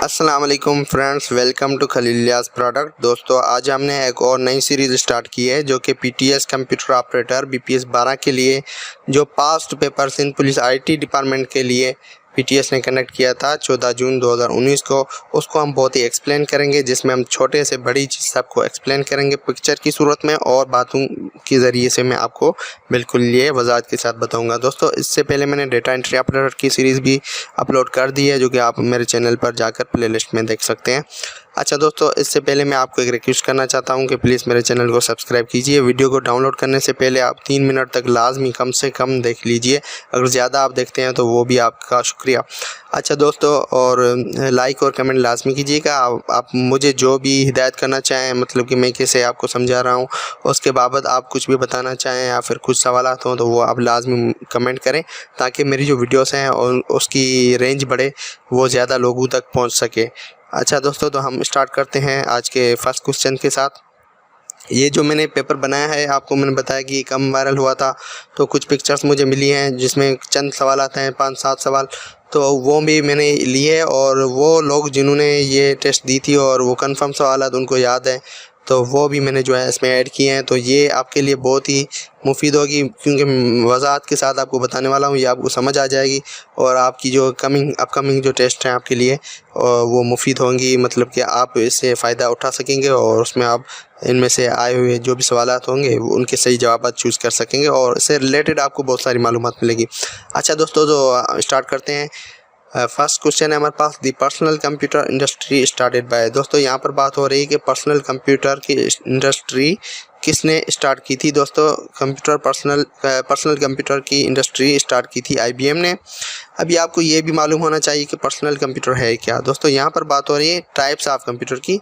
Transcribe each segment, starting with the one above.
अस्सलाम वालेकुम friends, welcome to खलीलियास product. दोस्तों, आज हमने एक और नई सीरीज़ स्टार्ट की है जो कि पीटीएस कंप्यूटर ऑपरेटर बीपीएस 12 के लिए जो past papers in police IT department के लिए पीटीएस ने कनेक्ट किया था 14 जून 2019 को, उसको हम बहुत ही एक्सप्लेन करेंगे, जिसमें हम छोटे से बड़ी चीज़ सबको एक्सप्लेन करेंगे पिक्चर की सूरत में और बातों के ज़रिए से मैं आपको बिल्कुल ये वजाहत के साथ बताऊंगा। दोस्तों, इससे पहले मैंने डेटा एंट्री ऑपरेटर की सीरीज़ भी अपलोड कर दी है जो कि आप मेरे चैनल पर जाकर प्लेलिस्ट में देख सकते हैं। अच्छा दोस्तों, इससे पहले मैं आपको एक रिक्वेस्ट करना चाहता हूं कि प्लीज़ मेरे चैनल को सब्सक्राइब कीजिए। वीडियो को डाउनलोड करने से पहले आप 3 मिनट तक लाजमी कम से कम देख लीजिए। अगर ज़्यादा आप देखते हैं तो वो भी आपका शुक्रिया। अच्छा दोस्तों, और लाइक और कमेंट लाजमी कीजिएगा। आप मुझे जो भी हिदायत करना चाहें, मतलब कि मैं कैसे आपको समझा रहा हूँ, उसके बाबत आप कुछ भी बताना चाहें या फिर कुछ सवालात हों तो वो आप लाजमी कमेंट करें, ताकि मेरी जो वीडियोस हैं और उसकी रेंज बढ़े, वो ज़्यादा लोगों तक पहुँच सके। अच्छा दोस्तों, तो हम स्टार्ट करते हैं आज के फर्स्ट क्वेश्चन के साथ। ये जो मैंने पेपर बनाया है, आपको मैंने बताया कि कम वायरल हुआ था, तो कुछ पिक्चर्स मुझे मिली हैं जिसमें चंद सवाल आते हैं, 5-7 सवाल, तो वो भी मैंने लिए। और वो लोग जिन्होंने ये टेस्ट दी थी और वो कंफर्म सवाल उनको याद है, तो वो भी मैंने जो है इसमें ऐड किए हैं। तो ये आपके लिए बहुत ही मुफीद होगी, क्योंकि वजाहत के साथ आपको बताने वाला हूँ, ये आपको समझ आ जाएगी और आपकी जो अपकमिंग जो टेस्ट हैं आपके लिए वो मुफीद होंगी, मतलब कि आप इससे फ़ायदा उठा सकेंगे और उसमें आप इनमें से आए हुए जो भी सवालात होंगे उनके सही जवाब चूज़ कर सकेंगे और इससे रिलेटेड आपको बहुत सारी मालूमात मिलेगी। अच्छा दोस्तों, तो स्टार्ट करते हैं। फर्स्ट क्वेश्चन है हमारे पास, the personal computer industry started by. दोस्तों, यहाँ पर बात हो रही है कि पर्सनल कंप्यूटर की इंडस्ट्री किसने स्टार्ट की थी। दोस्तों, पर्सनल कंप्यूटर की इंडस्ट्री स्टार्ट की थी आईबीएम ने। अभी आपको ये भी मालूम होना चाहिए कि पर्सनल कंप्यूटर है क्या। दोस्तों, यहाँ पर बात हो रही है टाइप्स ऑफ कंप्यूटर की।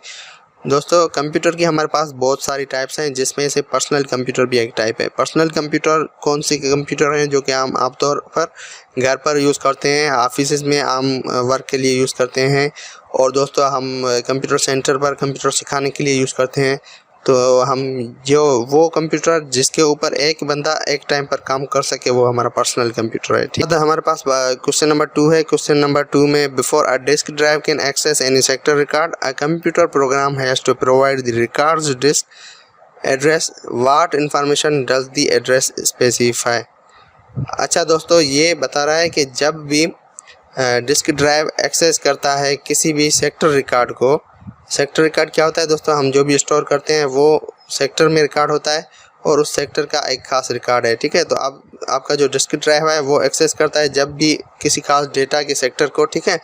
दोस्तों, कंप्यूटर की हमारे पास बहुत सारी टाइप्स हैं, जिसमें से पर्सनल कंप्यूटर भी एक टाइप है। पर्सनल कंप्यूटर कौन से कंप्यूटर हैं जो कि हम आमतौर पर घर पर यूज़ करते हैं, ऑफिस में आम वर्क के लिए यूज़ करते हैं, और दोस्तों हम कंप्यूटर सेंटर पर कंप्यूटर सिखाने के लिए यूज़ करते हैं। तो हम जो वो कंप्यूटर जिसके ऊपर एक बंदा एक टाइम पर काम कर सके, वो हमारा पर्सनल कंप्यूटर है। ठीक है, तो हमारे पास क्वेश्चन नंबर 2 है। क्वेश्चन नंबर 2 में, before a disk drive can access any sector record, a computer program has to provide the records disk address, what information does the address specify. अच्छा दोस्तों, ये बता रहा है कि जब भी डिस्क ड्राइव एक्सेस करता है किसी भी सेक्टर रिकॉर्ड को, सेक्टर रिकॉर्ड क्या होता है दोस्तों, हम जो भी स्टोर करते हैं वो सेक्टर में रिकॉर्ड होता है और उस सेक्टर का एक खास रिकॉर्ड है। ठीक है, तो अब आपका जो डिस्क ड्राइव है वो एक्सेस करता है जब भी किसी खास डेटा के सेक्टर को। ठीक है,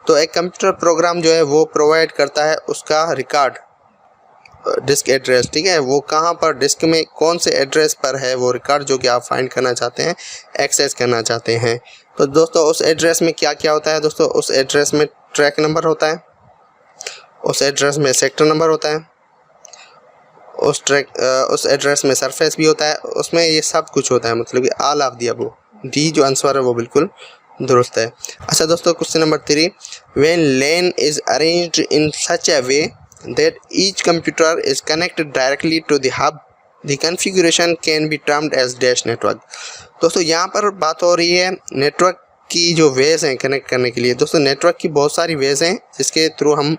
तो एक कंप्यूटर प्रोग्राम जो है वो प्रोवाइड करता है उसका रिकॉर्ड, डिस्क एड्रेस। ठीक है, वो कहाँ पर डिस्क में कौन से एड्रेस पर है वो रिकॉर्ड जो कि आप फाइंड करना चाहते हैं, एक्सेस करना चाहते हैं। तो दोस्तों, उस एड्रेस में क्या क्या होता है दोस्तों, उस एड्रेस में ट्रैक नंबर होता है, उस एड्रेस में सेक्टर नंबर होता है, उस एड्रेस में सरफेस भी होता है, उसमें ये सब कुछ होता है, मतलब कि all of the above. D जो आंसर है वो बिल्कुल दुरुस्त है। अच्छा दोस्तों, question number 3, when LAN is arranged in such a way that each computer is connected directly to the hub, the configuration can be termed as dash network. दोस्तों, यहाँ पर बात हो रही है नेटवर्क की जो वेज हैं कनेक्ट करने के लिए। दोस्तों, नेटवर्क की बहुत सारी वेज हैं जिसके थ्रू हम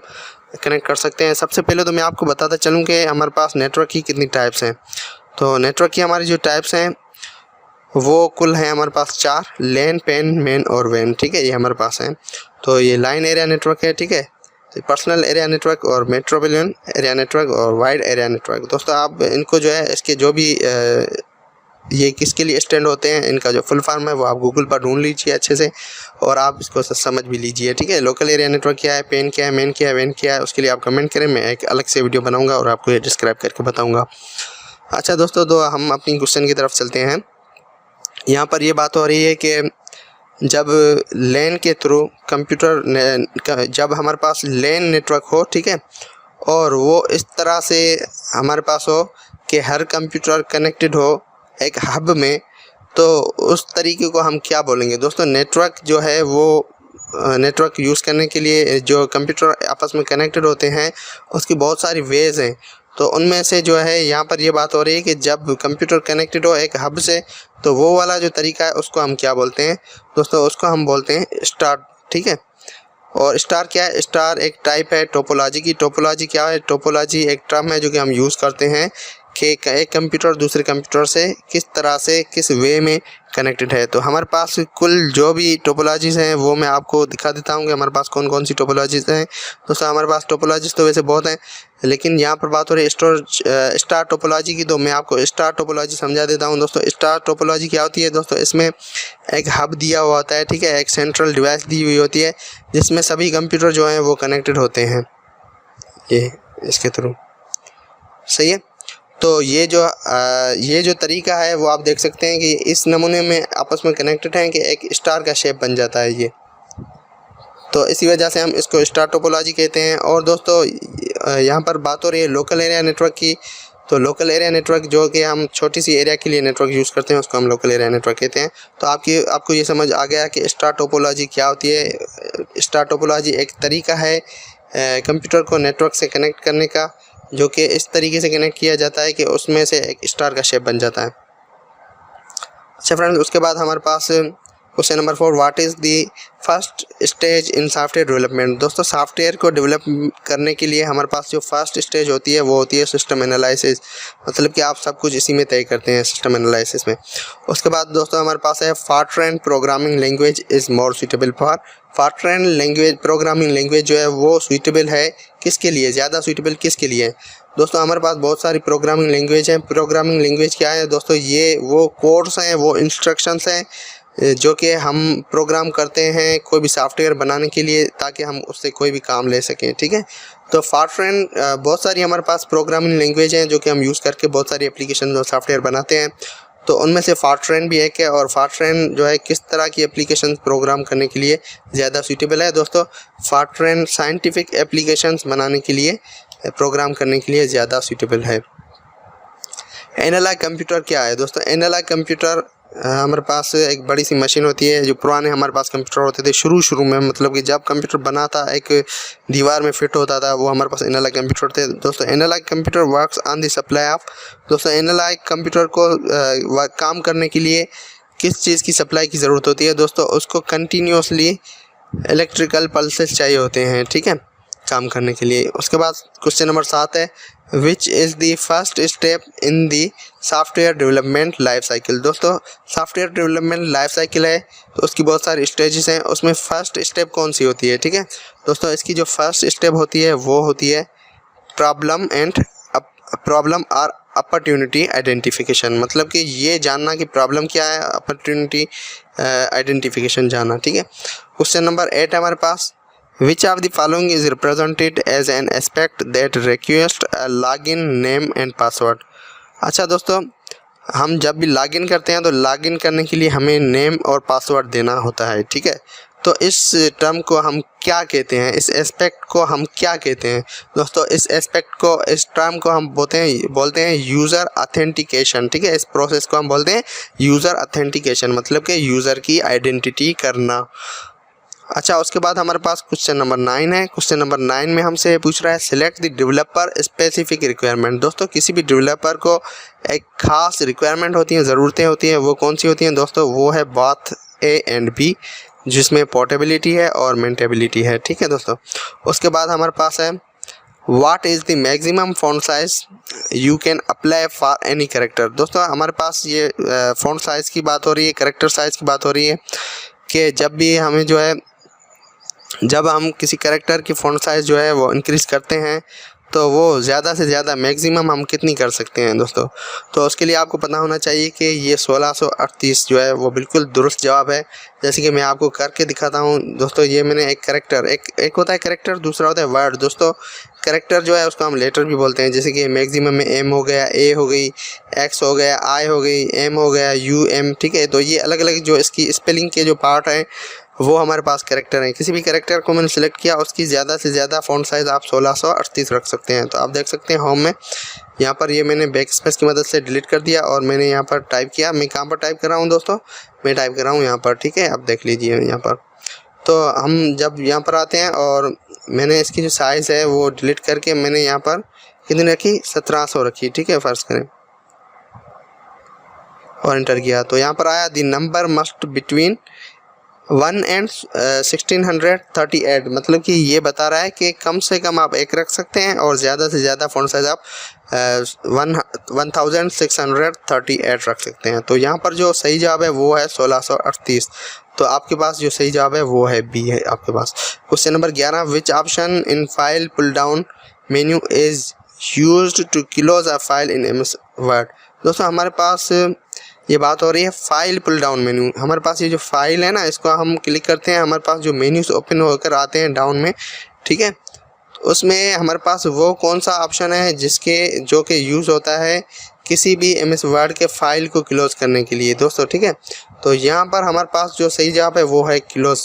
कनेक्ट कर सकते हैं। सबसे पहले तो मैं आपको बताता चलूँ कि हमारे पास नेटवर्क की कितनी टाइप्स हैं। तो नेटवर्क की हमारी जो टाइप्स हैं वो कुल हैं हमारे पास 4, लैन, पैन, मेन और वैन। ठीक है, ये हमारे पास हैं। तो ये लाइन एरिया नेटवर्क है, ठीक है, तो पर्सनल एरिया नेटवर्क और मेट्रोपॉलिटन एरिया नेटवर्क और वाइड एरिया नेटवर्क। दोस्तों, आप इनको जो है इसके जो भी ये किसके लिए स्टैंड होते हैं, इनका जो फुल फॉर्म है वो आप गूगल पर ढूंढ लीजिए अच्छे से और आप इसको समझ भी लीजिए। ठीक है, लोकल एरिया नेटवर्क क्या है, पेन क्या है, मेन क्या है, वैन क्या है, उसके लिए आप कमेंट करें, मैं एक अलग से वीडियो बनाऊंगा और आपको ये डिस्क्राइब करके बताऊंगा। अच्छा दोस्तों, तो हम अपनी क्वेश्चन की तरफ चलते हैं। यहाँ पर ये बात हो रही है कि जब लैन के थ्रू कंप्यूटर, जब हमारे पास लैन नेटवर्क हो, ठीक है, और वो इस तरह से हमारे पास हो कि हर कंप्यूटर कनेक्टेड हो एक हब में, तो उस तरीके को हम क्या बोलेंगे दोस्तों। नेटवर्क जो है वो नेटवर्क यूज़ करने के लिए जो कंप्यूटर आपस में कनेक्टेड होते हैं उसकी बहुत सारी वेज हैं। तो उनमें से जो है यहाँ पर ये बात हो रही है कि जब कंप्यूटर कनेक्टेड हो एक हब से, तो वो वाला जो तरीका है उसको हम क्या बोलते हैं दोस्तों, उसको हम बोलते हैं स्टार्ट। ठीक है, और स्टार क्या है? स्टार एक टाइप है टोपोलॉजी की। टोपोलॉजी क्या है? टोपोलॉजी एक टर्म है जो कि हम यूज़ करते हैं कि एक कंप्यूटर दूसरे कंप्यूटर से किस तरह से किस वे में कनेक्टेड है। तो हमारे पास कुल जो भी टोपोलॉजीज़ हैं वो मैं आपको दिखा देता हूँ कि हमारे पास कौन कौन सी टोपोलॉजीज़ हैं। दोस्तों हमारे पास टोपोलॉजीज़ तो वैसे बहुत हैं, लेकिन यहाँ पर बात हो रही है स्टार टोपोलॉजी की, तो मैं आपको स्टार टोपोलॉजी समझा देता हूँ। दोस्तों स्टार टोपोलॉजी क्या होती है? दोस्तों इसमें एक हब दिया हुआ होता है, ठीक है, एक सेंट्रल डिवाइस दी हुई होती है जिसमें सभी कंप्यूटर जो हैं वो कनेक्टेड होते हैं ये इसके थ्रू। सही है। तो ये जो तरीका है वो आप देख सकते हैं कि इस नमूने में आपस में कनेक्टेड हैं कि एक स्टार का शेप बन जाता है ये। तो इसी वजह से हम इसको स्टार टोपोलॉजी कहते हैं। और दोस्तों यहाँ पर बात हो रही है लोकल एरिया नेटवर्क की। तो लोकल एरिया नेटवर्क जो कि हम छोटी सी एरिया के लिए नेटवर्क यूज़ करते हैं उसको हम लोकल एरिया नेटवर्क कहते हैं। तो आपको ये समझ आ गया कि स्टार टोपोलॉजी क्या होती है। स्टार टोपोलॉजी एक तरीका है कंप्यूटर को नेटवर्क से कनेक्ट करने का, जो कि इस तरीके से कनेक्ट किया जाता है कि उसमें से एक स्टार का शेप बन जाता है। अच्छा फ्रेंड्स, उसके बाद हमारे पास question number 4, what is the first stage in software development. दोस्तों सॉफ्टवेयर को डेवलप करने के लिए हमारे पास जो फर्स्ट स्टेज होती है वो होती है सिस्टम एनालिसिस। मतलब कि आप सब कुछ इसी में तय करते हैं सिस्टम एनालिसिस में। उसके बाद दोस्तों हमारे पास है FORTRAN programming language is more suitable for. FORTRAN language programming language जो है वो सूटेबल है किसके लिए? ज़्यादा सूटेबल किसके लिए है? दोस्तों हमारे पास बहुत सारी प्रोग्रामिंग लैंग्वेज हैं। प्रोग्रामिंग लैंग्वेज क्या है दोस्तों? ये वो कोड्स हैं, वो इंस्ट्रक्शंस हैं जो कि हम प्रोग्राम करते हैं कोई भी सॉफ्टवेयर बनाने के लिए ताकि हम उससे कोई भी काम ले सकें, ठीक है। तो फॉरट्रैन बहुत सारी हमारे पास प्रोग्रामिंग लैंग्वेज हैं जो कि हम यूज़ करके बहुत सारी एप्लीकेशन और सॉफ्टवेयर बनाते हैं। तो उनमें से फॉरट्रैन भी एक है। और फॉरट्रैन जो है किस तरह की एप्लीकेशन प्रोग्राम करने के लिए ज़्यादा सूटेबल है? दोस्तों फॉरट्रैन साइंटिफिक एप्लीकेशंस बनाने के लिए प्रोग्राम करने के लिए ज़्यादा सूटेबल है। एनालॉग कंप्यूटर क्या है? दोस्तों एनालॉग कंप्यूटर हमारे पास एक बड़ी सी मशीन होती है। जो पुराने हमारे पास कंप्यूटर होते थे शुरू में, मतलब कि जब कंप्यूटर बना था एक दीवार में फिट होता था, वो हमारे पास एनालॉग कंप्यूटर थे। दोस्तों analog computer works on the supply of. दोस्तों एनालॉग कंप्यूटर को काम करने के लिए किस चीज़ की सप्लाई की ज़रूरत होती है? दोस्तों उसको कंटिन्यूसली इलेक्ट्रिकल पल्सेस चाहिए होते हैं, ठीक है, काम करने के लिए। उसके बाद क्वेश्चन नंबर 7 है, which is the first step in the software development life cycle. दोस्तों सॉफ्टवेयर डेवलपमेंट लाइफ साइकिल है तो उसकी बहुत सारी स्टेजेस हैं, उसमें फ़र्स्ट स्टेप कौन सी होती है? ठीक है दोस्तों, इसकी जो फर्स्ट स्टेप होती है वो होती है प्रॉब्लम और अपॉर्चुनिटी आइडेंटिफिकेशन। मतलब कि ये जानना कि प्रॉब्लम क्या है, अपॉर्चुनिटी आइडेंटिफिकेशन जानना, ठीक है। क्वेश्चन नंबर 8 है हमारे पास, Which of the following is represented as an aspect that requires a login name and password? अच्छा दोस्तों, हम जब भी लॉगिन करते हैं तो लॉगिन करने के लिए हमें नेम और पासवर्ड देना होता है, ठीक है। तो इस टर्म को हम क्या कहते हैं? इस एस्पेक्ट को हम क्या कहते हैं? दोस्तों इस एस्पेक्ट को, इस टर्म को हम बोलते हैं यूज़र ऑथेंटिकेशन, ठीक है। इस प्रोसेस को हम बोलते हैं यूज़र ऑथेंटिकेशन, मतलब कि यूज़र की आइडेंटिटी करना। अच्छा, उसके बाद हमारे पास क्वेश्चन नंबर 9 है। क्वेश्चन नंबर 9 में हमसे पूछ रहा है, select the developer specific requirement. दोस्तों किसी भी डेवलपर को एक खास रिक्वायरमेंट होती हैं, ज़रूरतें होती हैं, वो कौन सी होती हैं दोस्तों? वो है बाथ ए एंड बी, जिसमें पोर्टेबिलिटी है और मेंटेबिलिटी है, ठीक है दोस्तों। उसके बाद हमारे पास है, what is the maximum font size you can apply for any character. दोस्तों हमारे पास ये फॉन्ट साइज़ की बात हो रही है, कैरेक्टर साइज़ की बात हो रही है कि जब भी हमें जो है, जब हम किसी कैरेक्टर की फ़ॉन्ट साइज़ जो है वो इंक्रीज़ करते हैं तो वो ज़्यादा से ज़्यादा मैक्सिमम हम कितनी कर सकते हैं दोस्तों? तो उसके लिए आपको पता होना चाहिए कि ये 1638 जो है वो बिल्कुल दुरुस्त जवाब है। जैसे कि मैं आपको करके दिखाता हूँ दोस्तों। ये मैंने एक कैरेक्टर, एक होता है कैरेक्टर, दूसरा होता है वर्ड। दोस्तों कैरेक्टर जो है उसको हम लेटर भी बोलते हैं, जैसे कि मैक्सिमम में एम हो गया, ए हो गई, एक्स हो गया, आई हो गई, एम हो गया, यू एम, ठीक है। तो ये अलग अलग जो इसकी स्पेलिंग के जो पार्ट हैं वो हमारे पास कैरेक्टर हैं। किसी भी कैरेक्टर को मैंने सेलेक्ट किया, उसकी ज़्यादा से ज़्यादा फ़ॉन्ट साइज़ आप 1638 रख सकते हैं। तो आप देख सकते हैं होम में, यहाँ पर ये मैंने बैक स्पेस की मदद से डिलीट कर दिया और मैंने यहाँ पर टाइप किया। मैं कहाँ पर टाइप कर रहा हूँ दोस्तों? मैं टाइप कर रहा हूँ यहाँ पर, ठीक है। आप देख लीजिए यहाँ पर। तो हम जब यहाँ पर आते हैं और मैंने इसकी जो साइज़ है वो डिलीट करके मैंने यहाँ पर कितनी रखी? 1700 रखी, ठीक है, फ़र्ज़ करें, और एंटर किया। तो यहाँ पर आया, the number must between 1 and 1638, मतलब कि ये बता रहा है कि कम से कम आप एक रख सकते हैं और ज़्यादा से ज़्यादा फ़ॉन्ट साइज़ आप 1638 रख सकते हैं। तो यहाँ पर जो सही जवाब है वो है 1638। तो आपके पास जो सही जवाब है वो है बी है आपके पास। Question number 11, which option in file pull down menu is used to close a file in MS Word. दोस्तों हमारे पास ये बात हो रही है फाइल पुल डाउन मेन्यू। हमारे पास ये जो फाइल है ना, इसको हम क्लिक करते हैं, हमारे पास जो मेन्यूज ओपन होकर आते हैं डाउन में, ठीक है, उसमें हमारे पास वो कौन सा ऑप्शन है जो कि यूज़ होता है किसी भी एमएस वर्ड के फाइल को क्लोज करने के लिए दोस्तों, ठीक है। तो यहाँ पर हमारे पास जो सही जवाब है वो है क्लोज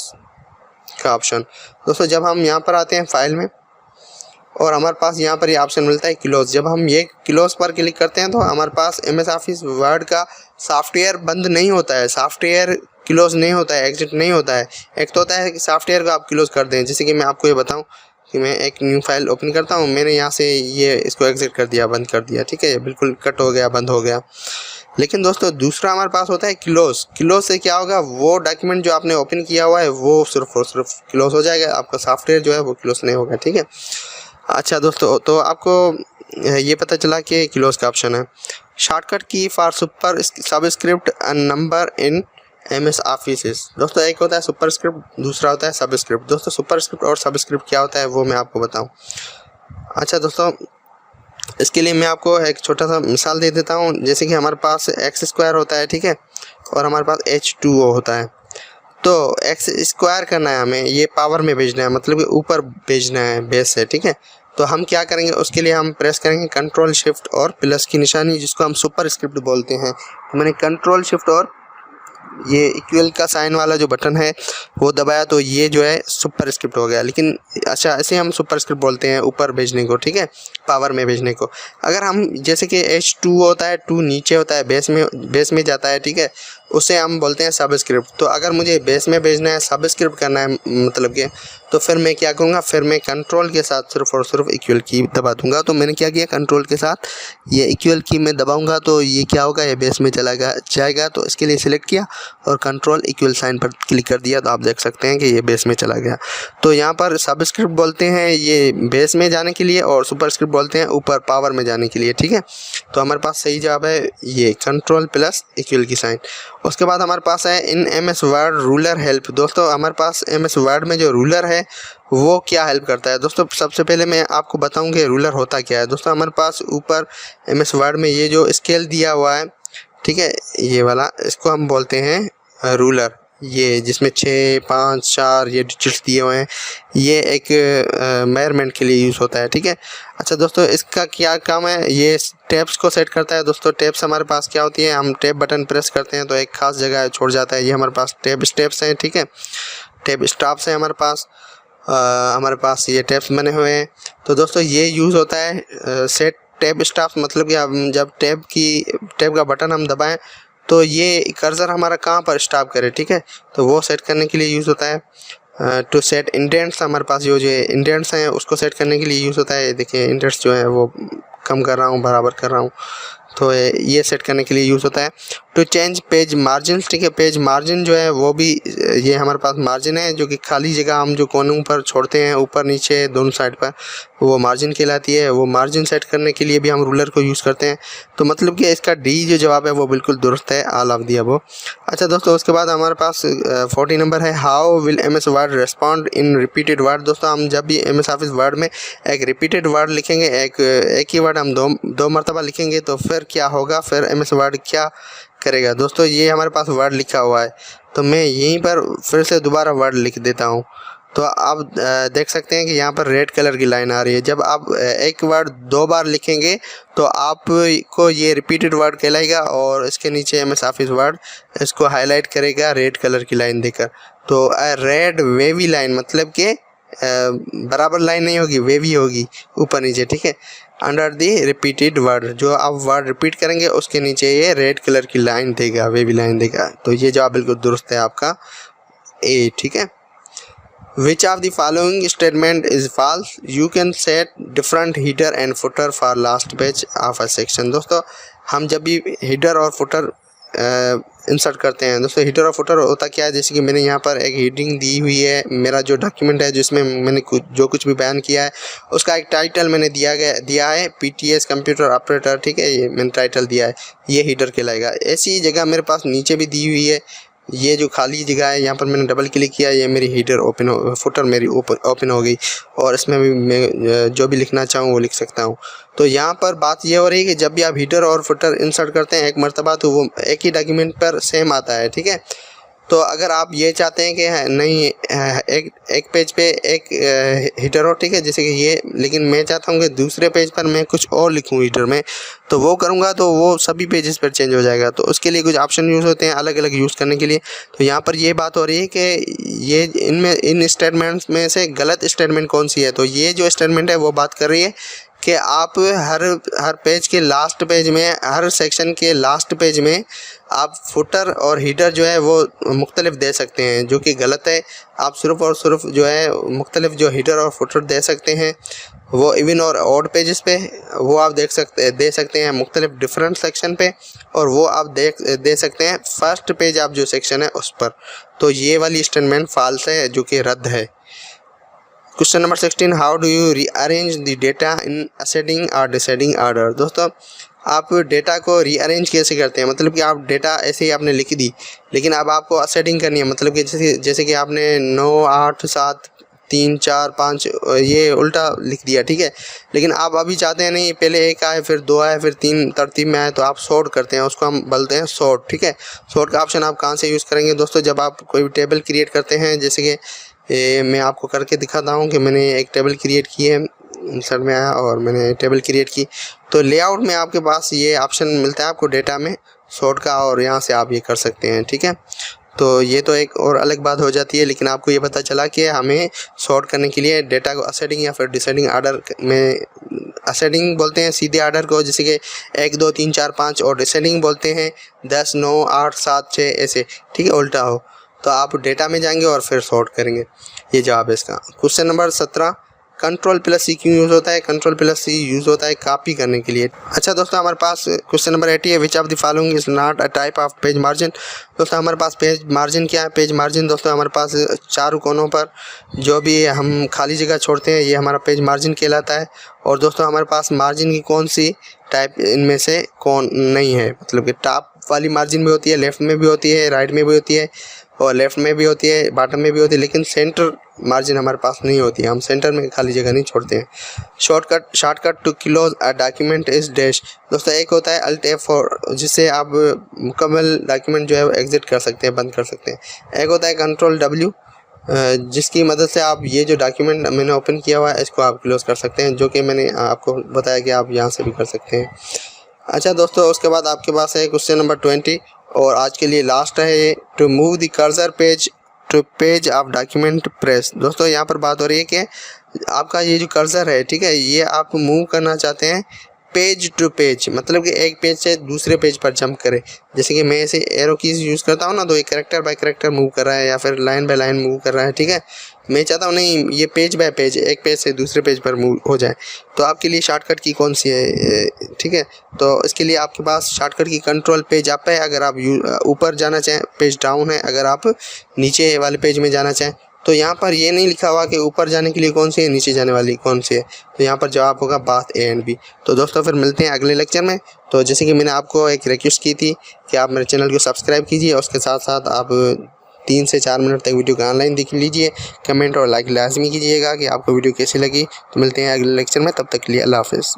का ऑप्शन। दोस्तों जब हम यहाँ पर आते हैं फाइल में और हमारे पास यहाँ पर ये ऑप्शन मिलता है क्लोज, जब हम ये क्लोज पर क्लिक करते हैं तो हमारे पास एमएस ऑफिस वर्ड का सॉफ्टवेयर बंद नहीं होता है, सॉफ्टवेयर क्लोज नहीं होता है, एग्जिट नहीं होता है। एक तो होता है कि सॉफ्टवेयर को आप क्लोज कर दें, जैसे कि मैं आपको ये बताऊं कि मैं एक न्यू फाइल ओपन करता हूं, मैंने यहाँ से ये इसको एग्जिट कर दिया, बंद कर दिया, ठीक है, बिल्कुल कट हो गया, बंद हो गया। लेकिन दोस्तों दूसरा हमारे पास होता है क्लोज। क्लोज से क्या होगा, वो डॉक्यूमेंट जो आपने ओपन किया हुआ है वो सिर्फ और सिर्फ क्लोज हो जाएगा, आपका सॉफ्टवेयर जो है वो क्लोज नहीं होगा, ठीक है। अच्छा दोस्तों, तो आपको ये पता चला कि क्लोज का ऑप्शन है। शॉर्टकट की for super subscript number in MS office. दोस्तों एक होता है सुपरस्क्रिप्ट, दूसरा होता है सबस्क्रिप्ट। दोस्तों सुपरस्क्रिप्ट और सबस्क्रिप्ट क्या होता है वो मैं आपको बताऊं। अच्छा दोस्तों, इसके लिए मैं आपको एक छोटा सा मिसाल दे देता हूं। जैसे कि हमारे पास एक्स स्क्वायर होता है, ठीक है, और हमारे पास H2O होता है। तो एक्स स्क्वायर करना है हमें, ये पावर में भेजना है, मतलब कि ऊपर भेजना है बेस से, ठीक है। तो हम क्या करेंगे, उसके लिए हम प्रेस करेंगे कंट्रोल शिफ्ट और प्लस की निशानी, जिसको हम सुपर स्क्रिप्ट बोलते हैं। तो मैंने कंट्रोल शिफ्ट और ये इक्वल का साइन वाला जो बटन है वो दबाया, तो ये जो है सुपर स्क्रिप्ट हो गया। लेकिन अच्छा, ऐसे हम सुपर स्क्रिप्ट बोलते हैं ऊपर भेजने को, ठीक है, पावर में भेजने को। अगर हम जैसे कि H2 होता है, 2 नीचे होता है, बेस में जाता है, ठीक है, उसे हम बोलते हैं सब स्क्रिप्ट। तो अगर मुझे बेस में भेजना है, सब स्क्रिप्ट करना है मतलब कि, तो फिर मैं क्या करूँगा, फिर मैं कंट्रोल के साथ सिर्फ और सिर्फ इक्वल की दबा दूंगा। तो मैंने क्या किया, कंट्रोल के साथ ये इक्वल की मैं दबाऊंगा तो ये क्या होगा, ये बेस में चला जाएगा। तो इसके लिए सिलेक्ट किया और कंट्रोल इक्वल साइन पर क्लिक कर दिया, तो आप देख सकते हैं कि ये बेस में चला गया। तो यहाँ पर सबस्क्रिप्ट बोलते हैं ये बेस में जाने के लिए, और सुपरस्क्रिप्ट बोलते हैं ऊपर पावर में जाने के लिए, ठीक है। तो हमारे पास सही जवाब है ये कंट्रोल प्लस इक्वल की साइन। उसके बाद हमारे पास है इन एमएस वर्ड रूलर हेल्प। दोस्तों हमारे पास एमएस वर्ड में जो रूलर है वो क्या हेल्प करता है। दोस्तों सबसे पहले मैं आपको बताऊं कि रूलर होता क्या है। दोस्तों हमारे पास ऊपर एमएस वर्ड में ये जो स्केल दिया हुआ है, ठीक है, ये वाला, इसको हम बोलते हैं रूलर। ये जिसमें 6, 5, 4 ये डिजिट्स दिए हुए हैं, ये एक मेजरमेंट के लिए यूज़ होता है, ठीक है। अच्छा दोस्तों, इसका क्या काम है, ये टैब्स को सेट करता है। दोस्तों टैब्स हमारे पास क्या होती है, हम टैब बटन प्रेस करते हैं तो एक खास जगह छोड़ जाता है, ये हमारे पास टैब स्टेप्स हैं, ठीक है, टैब स्टॉप्स हैं हमारे पास ये टैब्स बने हुए हैं। तो दोस्तों ये यूज़ होता है सेट टैब स्टॉप्स, मतलब कि हम जब टैब का बटन हम दबाएं तो ये कर्सर हमारा कहाँ पर स्टॉप करे, ठीक है, तो वो सेट करने के लिए यूज़ होता है। टू सेट इंडेंट्स, हमारे पास जो इंडेंट्स हैं उसको सेट करने के लिए यूज़ होता है। देखिए इंडेंट्स जो है वो कम कर रहा हूँ, बराबर कर रहा हूँ, तो ये सेट करने के लिए यूज़ होता है। टू चेंज पेज मार्जिन, ठीक है, पेज मार्जिन जो है वो भी, ये हमारे पास मार्जिन है जो कि खाली जगह हम जो कोनों पर छोड़ते हैं, ऊपर नीचे दोनों साइड पर, वो मार्जिन कहलाती है। वो मार्जिन सेट करने के लिए भी हम रूलर को यूज़ करते हैं। तो मतलब कि इसका डी जो जवाब है वो बिल्कुल दुरुस्त है, ऑल ऑफ दी अबव। अच्छा दोस्तों, उसके बाद हमारे पास 40 नंबर है, how will MS word respond in repeated word. दोस्तों हम जब भी एमएस ऑफिस वर्ड में एक रिपीटेड वर्ड लिखेंगे, एक ही वर्ड हम दो मरतबा लिखेंगे, तो फिर क्या होगा, फिर एमएस वर्ड क्या करेगा। दोस्तों ये हमारे पास वर्ड लिखा हुआ है, तो मैं यहीं पर फिर से दोबारा वर्ड लिख देता हूँ। तो आप देख सकते हैं कि यहाँ पर रेड कलर की लाइन आ रही है। जब आप एक वर्ड 2 बार लिखेंगे तो आपको ये रिपीटेड वर्ड कहलाएगा, और इसके नीचे एमएस ऑफिस वर्ड इसको हाईलाइट करेगा रेड कलर की लाइन देकर। तो रेड वेवी लाइन, मतलब कि बराबर लाइन नहीं होगी, वेवी होगी, ऊपर नीचे, ठीक है, अंडर दी रिपीटेड वर्ड। जो आप वर्ड रिपीट करेंगे उसके नीचे ये रेड कलर की लाइन देगा, वेवी लाइन देगा। तो ये जवाब बिल्कुल दुरुस्त है आपका ए, ठीक है। Which of the following statement is false? You can set different header and footer for last page of a section। दोस्तों हम जब भी header और footer इंसर्ट करते हैं। दोस्तों हीटर और फुटर होता क्या है, जैसे कि मैंने यहाँ पर एक हेडिंग दी हुई है, मेरा जो डॉक्यूमेंट है जिसमें मैंने जो कुछ भी बयान किया है उसका एक टाइटल मैंने दिया है पीटीएस कंप्यूटर ऑपरेटर, ठीक है, ये मैंने टाइटल दिया है, ये हीटर कहलाएगा। ऐसी जगह मेरे पास नीचे भी दी हुई है, ये जो खाली जगह है यहाँ पर मैंने डबल क्लिक किया, ये मेरी हीटर फुटर मेरी ओपन हो गई और इसमें भी मैं जो भी लिखना चाहूँ वो लिख सकता हूँ। तो यहाँ पर बात ये हो रही है कि जब भी आप हीटर और फुटर इंसर्ट करते हैं एक मरतबा तो वो एक ही डॉक्यूमेंट पर सेम आता है, ठीक है। तो अगर आप ये चाहते हैं कि नहीं एक पेज पे एक हीटर हो, ठीक है, जैसे कि ये, लेकिन मैं चाहता हूँ कि दूसरे पेज पर मैं कुछ और लिखूँ हीटर में, तो वो करूँगा तो वो सभी पेजेस पर चेंज हो जाएगा। तो उसके लिए कुछ ऑप्शन यूज़ होते हैं अलग अलग यूज़ करने के लिए। तो यहाँ पर ये बात हो रही है कि ये इन स्टेटमेंट्स में से गलत स्टेटमेंट कौन सी है। तो ये जो स्टेटमेंट है वो बात कर रही है कि आप हर पेज के लास्ट पेज में, हर सेक्शन के लास्ट पेज में आप फुटर और हीटर जो है वो मुख्तलिफ दे सकते हैं, जो कि गलत है। आप सिर्फ़ और सिर्फ जो है मुख्तलिफ जो हीटर और फुटर दे सकते हैं वो इवन और ऑड पेजेस पे, वो आप दे सकते हैं मुख्तलिफ डिफरेंट सेक्शन पे, और वो आप दे सकते हैं फर्स्ट पेज आप जो सेक्शन है उस पर। तो ये वाली स्टेटमेंट फॉल्स है, जो कि रद्द है। Question number 16, how do you rearrange the data in ascending और डिसेंडिंग ऑर्डर। दोस्तों आप डेटा को रीअरेंज कैसे करते हैं, मतलब कि आप डेटा ऐसे ही आपने लिख दी, लेकिन अब आपको असेंडिंग करनी है, मतलब कि जैसे कि आपने 9 8 7 3 4 5 ये उल्टा लिख दिया, ठीक है, लेकिन आप अभी चाहते हैं नहीं पहले 1 आए फिर 2 आए फिर 3 तरतीब में आए, तो आप सॉर्ट करते हैं, उसको हम बोलते हैं सॉर्ट, ठीक है। सॉर्ट का ऑप्शन आप कहाँ से यूज़ करेंगे दोस्तों, जब आप कोई भी टेबल क्रिएट करते हैं, जैसे कि मैं आपको करके दिखाता हूँ कि मैंने एक टेबल क्रिएट की है, इंसर्ट में आया और मैंने टेबल क्रिएट की, तो लेआउट में आपके पास ये ऑप्शन मिलता है आपको डेटा में सॉर्ट का, और यहाँ से आप ये कर सकते हैं, ठीक है। तो ये तो एक और अलग बात हो जाती है, लेकिन आपको ये पता चला कि हमें सॉर्ट करने के लिए डेटा को असेंडिंग या फिर डिसेंडिंग आर्डर में, असेंडिंग बोलते हैं सीधे आर्डर को, जैसे कि 1 2 3 4 5, और डिसेंडिंग बोलते हैं 10 9 8 7 6 ऐसे, ठीक है, उल्टा हो। तो आप डेटा में जाएंगे और फिर सॉर्ट करेंगे। ये जवाब है इसका। क्वेश्चन नंबर 17, Ctrl+C क्यों यूज़ होता है। Ctrl+C यूज़ होता है कॉपी करने के लिए। अच्छा दोस्तों, हमारे पास क्वेश्चन नंबर 80 है, which of the following is not a type of page margin. दोस्तों हमारे पास पेज मार्जिन क्या है। पेज मार्जिन दोस्तों हमारे पास चारों कोनों पर जो भी हम खाली जगह छोड़ते हैं ये हमारा पेज मार्जिन कहलाता है। और दोस्तों हमारे पास मार्जिन की कौन सी टाइप इनमें से कौन नहीं है, मतलब कि टॉप वाली मार्जिन भी होती है, लेफ़्ट में भी होती है, राइट में भी होती है, और लेफ़्ट में भी होती है, बॉटम में भी होती है, लेकिन सेंटर मार्जिन हमारे पास नहीं होती है। हम सेंटर में खाली जगह नहीं छोड़ते हैं। Shortcut to close a document is dash. दोस्तों एक होता है Alt F4, जिससे आप मुकम्मल डॉक्यूमेंट जो है वो एग्जिट कर सकते हैं, बंद कर सकते हैं। एक होता है Ctrl+W, जिसकी मदद से आप ये जो डॉक्यूमेंट मैंने ओपन किया हुआ है इसको आप क्लोज कर सकते हैं, जो कि मैंने आपको बताया कि आप यहाँ से भी कर सकते हैं। अच्छा दोस्तों, उसके बाद आपके पास है क्वेश्चन नंबर 20, और आज के लिए लास्ट है ये, to move the cursor page to page of document press. दोस्तों यहाँ पर बात हो रही है कि आपका ये जो कर्सर है, ठीक है, ये आप मूव करना चाहते हैं पेज टू पेज, मतलब कि एक पेज से दूसरे पेज पर जंप करे। जैसे कि मैं ऐसे एरो कीज यूज़ करता हूँ ना, तो ये कैरेक्टर बाय कैरेक्टर मूव कर रहा है या फिर लाइन बाय लाइन मूव कर रहा है, ठीक है। मैं चाहता हूँ नहीं, ये पेज बाय पेज, एक पेज से दूसरे पेज पर मूव हो जाए। तो आपके लिए शॉर्टकट की कौन सी है, ठीक है। तो इसके लिए आपके पास शॉर्टकट की कंट्रोल पेज अप है, अगर आप ऊपर जाना चाहें पेज डाउन है, अगर आप नीचे वाले पेज में जाना चाहें। तो यहाँ पर ये नहीं लिखा हुआ कि ऊपर जाने के लिए कौन सी है, नीचे जाने वाली कौन सी है। तो यहाँ पर जवाब होगा बात A एंड B। तो दोस्तों फिर मिलते हैं अगले लेक्चर में। तो जैसे कि मैंने आपको एक रिक्वेस्ट की थी कि आप मेरे चैनल को सब्सक्राइब कीजिए, उसके साथ साथ आप 3 से 4 मिनट तक वीडियो को ऑनलाइन देख लीजिए, कमेंट और लाइक लाजमी कीजिएगा कि आपको वीडियो कैसी लगी। तो मिलते हैं अगले लेक्चर में, तब तक के लिए अल्लाह हाफ़िज़।